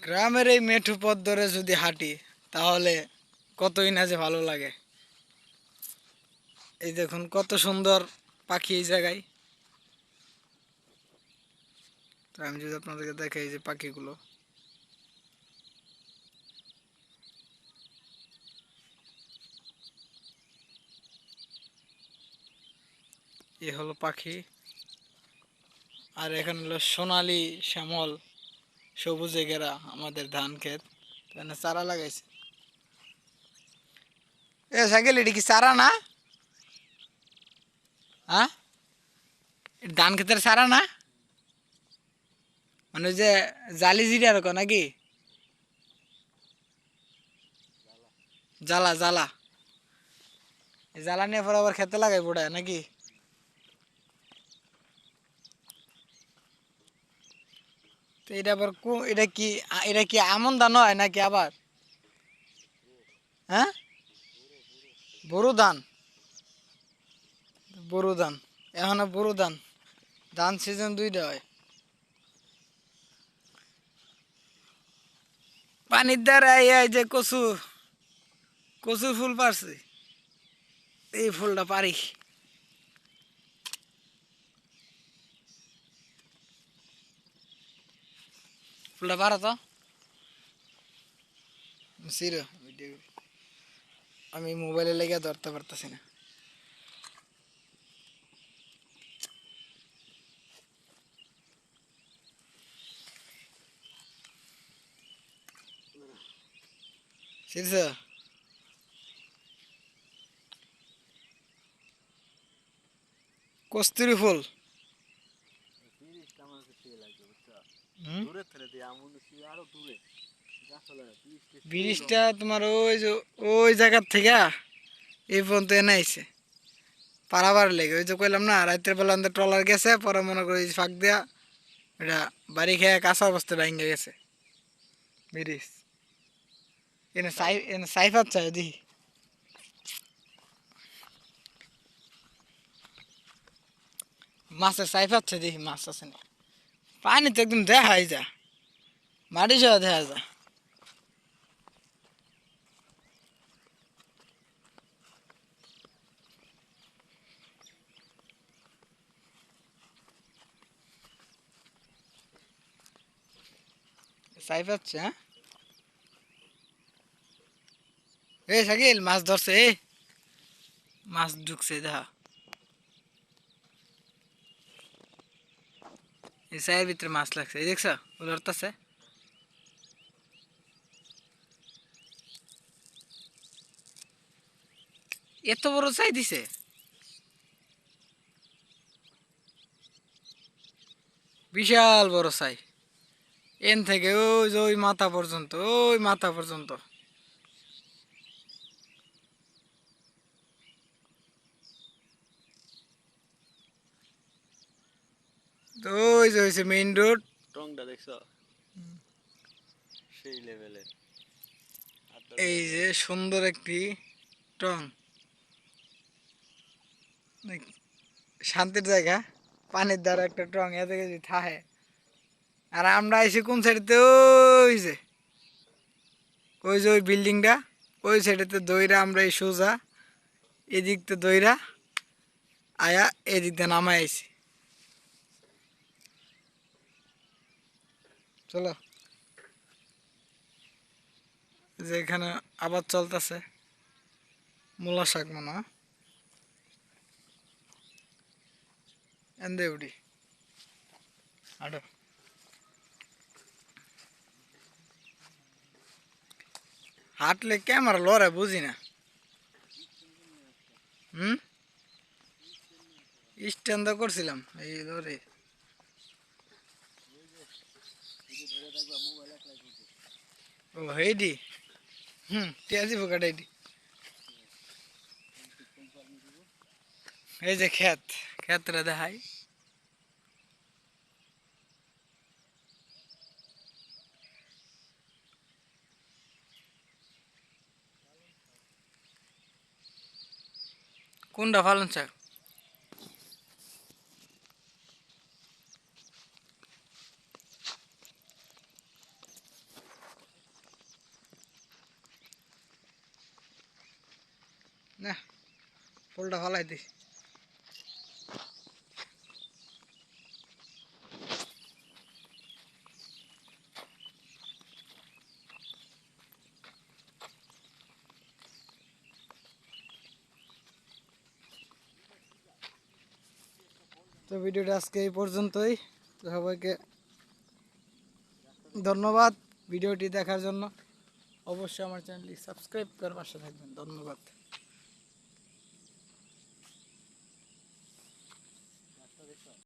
গ্রামের এই মেঠো পথ ধরে যদি হাঁটি তাহলে কতই না যে ভালো লাগে। এই দেখুন কত সুন্দর পাখি এই জায়গায়। তো আমি যদি আপনাদেরকে দেখাই যে পাখিগুলো, এ হলো পাখি। আর এখানে হলো সোনালী শ্যামল সবুজে ঘেরা আমাদের ধান ক্ষেত। এখানে চারা লাগাইছে। এ সাইকেল এটি কি চারা না? হ্যাঁ, ধান ক্ষেতের চারা না, মানে ওই যে জালি জিরা এরকম নাকি? জ্বালা জ্বালা, এই জ্বালা নিয়ে পরে আবার খেতে লাগাই বোড়ায় নাকি? তো এটা আবার এটা কি আমন ধান হয় নাকি আবার? হ্যাঁ, বোরো ধান। বোরো ধান, এখন বোরো ধান, ধান সিজন দুইটা হয়। পানির দ্বারা এই যে কচু, কচুর ফুল পারছি, এই ফুলটা পারি। ফুলটা পারো তো সিরো, আমি মোবাইলে লেগে ধরতে পারতেছি না। শিরছ, কস্তুরি ফুল। হুম? ব্রিজটা তোমার ওই যে ওই জায়গার থেকে এই পর্যন্ত এনে আইছে পারাবার লেগে। ওই যে কইলাম না, রাতের বেলা আমাদের ট্রলার গেছে, পরে মনে করি ফাঁক দিয়া এটা বাড়ি খেয়ে কাঁচা অবস্থা ভেঙে গেছে ব্রিজ। এনে সাইফাত চাই দেখি, মাছের সাইফাত চাই দেখি মাছ আছে না। পানি তো একদম দেখাই যা, মাটি সহ দেখা যা। সাইফাত হ্যাঁ। এ শাকিল মাছ ধরছে, মাছ ঢুকছে দেখা। এই চায়ের ভিতরে মাছ লাগছে, এই দেখছ ও ধরতেছে। এত বড় চাই দিছে, বিশাল বড় চাই। এন থেকে ওই যে ওই মাথা পর্যন্ত, ওই মাথা পর্যন্ত। তো ওই যে হয়েছে মেইন রোড। টংটা দেখছো সেই লেভেলের। এই যে সুন্দর একটি টং, শান্তির জায়গা, পানির দ্বারা একটা টং এতে যদি থাহে। আর আমরা আইছি কোন সাইডেতে, ওই যে ওই বিল্ডিংটা, ওই সাইডেতে দইরা আমরা এই সোজা এদিকতে দইরা আয়া এদিক দিয়ে নামাই আইছি। চলো, যে এখানে আবাদ চলতেছে মূলা শাক মনে হয়, এন্দে উঠি আটো। হাঁটলে ক্যামেরা লড়ে বুঝি না। হুম, স্ট্যান্ড করছিলাম এই ধরে। ও হেইডি, হুম, পেঁয়াজি পোকাটা এটি। এই যে ক্ষেতটা দেখাই। কোনটা পালন শাক? না ফুলটা ফালাই দিই। তো ভিডিওটা আজকে এই পর্যন্তই। তো সবাইকে ধন্যবাদ ভিডিওটি দেখার জন্য। অবশ্যই আমার চ্যানেলটি সাবস্ক্রাইব করে পাশে থাকবেন। ধন্যবাদ।